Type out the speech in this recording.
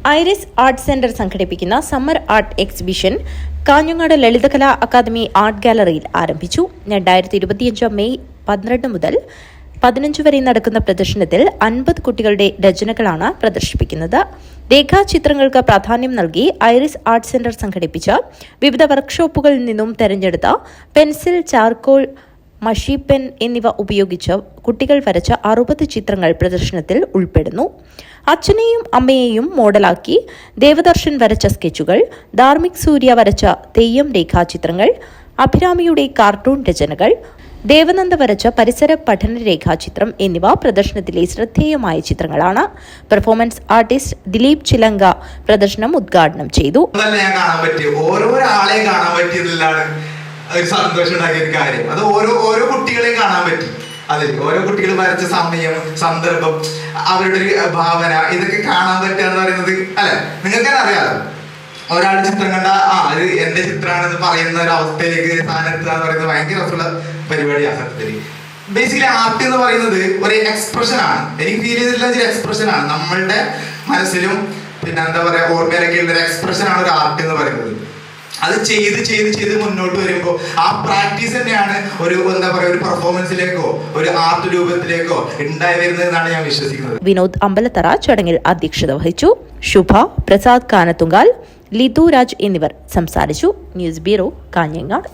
Iris art centre സംഘടിപ്പിക്കുന്ന summer art exhibition Kanhangad Lalithakala Akademi art ഗാലറിയിൽ ആരംഭിച്ചു. 2025 മെയ് 12 മുതൽ 15 വരെ നടക്കുന്ന പ്രദർശനത്തിൽ 50 കുട്ടികളുടെ രചനകളാണ് പ്രദർശിപ്പിക്കുന്നത്. രേഖാചിത്രങ്ങൾക്ക് പ്രാധാന്യം നൽകി ഐറിസ് ആർട്ട് സെന്റർ സംഘടിപ്പിച്ച വിവിധ വർക്ക്ഷോപ്പുകളിൽ നിന്നും തെരഞ്ഞെടുത്ത പെൻസിൽ, ചാർക്കോൾ, മഷി പെൻ എന്നിവ ഉപയോഗിച്ച് കുട്ടികൾ വരച്ച 60 ചിത്രങ്ങൾ പ്രദർശനത്തിൽ ഉൾപ്പെടുന്നു. അച്ഛനെയും അമ്മയെയും മോഡലാക്കി ദേവദർശൻ വരച്ച സ്കെച്ചുകൾ, ധാർമ്മിക് സൂര്യ വരച്ച തെയ്യം രേഖാചിത്രങ്ങൾ, അഭിരാമിയുടെ കാർട്ടൂൺ രചനകൾ, ദേവനന്ദ വരച്ച പരിസര പഠന രേഖാചിത്രം എന്നിവ പ്രദർശനത്തിലെ ശ്രദ്ധേയമായ ചിത്രങ്ങളാണ്. പെർഫോമൻസ് ആർട്ടിസ്റ്റ് ദിലീപ് ചിലങ്ക പ്രദർശനം ഉദ്ഘാടനം ചെയ്തു. ഒരു സന്തോഷം ഉണ്ടാക്കിയ ഒരു കാര്യം അത് ഓരോ കുട്ടികളെയും കാണാൻ പറ്റി. അതിൽ ഓരോ കുട്ടികൾ വരച്ച സമയം, സന്ദർഭം, അവരുടെ ഒരു ഭാവന, ഇതൊക്കെ കാണാൻ പറ്റുക എന്ന് പറയുന്നത് അല്ലെ, നിങ്ങൾക്ക് അറിയാലോ. ഒരാൾ ചിത്രം കണ്ട അത് എന്റെ ചിത്രമാണെന്ന് പറയുന്ന ഒരു അവസ്ഥയിലേക്ക് സ്ഥാനത്തുക എന്ന് പറയുന്നത് ഭയങ്കര രസമുള്ള പരിപാടിയാണ്. സത്യത്തിൽ ബേസിക്കലി ആർട്ട് എന്ന് പറയുന്നത് ഒരു എക്സ്പ്രഷൻ ആണ്. എനിക്ക് ഫീൽ ചെയ്തിട്ടുള്ള ഒരു എക്സ്പ്രഷൻ ആണ്. നമ്മളുടെ മനസ്സിലും പിന്നെ എന്താ പറയാ ഓർമ്മയിലൊക്കെ ഉള്ള ഒരു എക്സ്പ്രഷൻ ആണ് ഒരു ആർട്ട് എന്ന് പറയുന്നത്. അത് ചെയ്ത് മുന്നോട്ട് വരുമ്പോൾ ആ പ്രാക്ടീസ് തന്നെയാണ് ഒരു എന്താ പറയാ ഒരു പെർഫോമൻസിലേക്കോ ഒരു ആർട്ട് രൂപത്തിലേക്കോ ഉണ്ടായി വരുന്നത് എന്നാണ് ഞാൻ വിശ്വസിക്കുന്നത്. വിനോദ് അമ്പലത്തറ ചടങ്ങിൽ അധ്യക്ഷത വഹിച്ചു. ശുഭ, പ്രസാദ് കാനത്തുങ്കാൽ, ലിതു രാജ് എന്നിവർ സംസാരിച്ചു. News bureau, Kanhangad.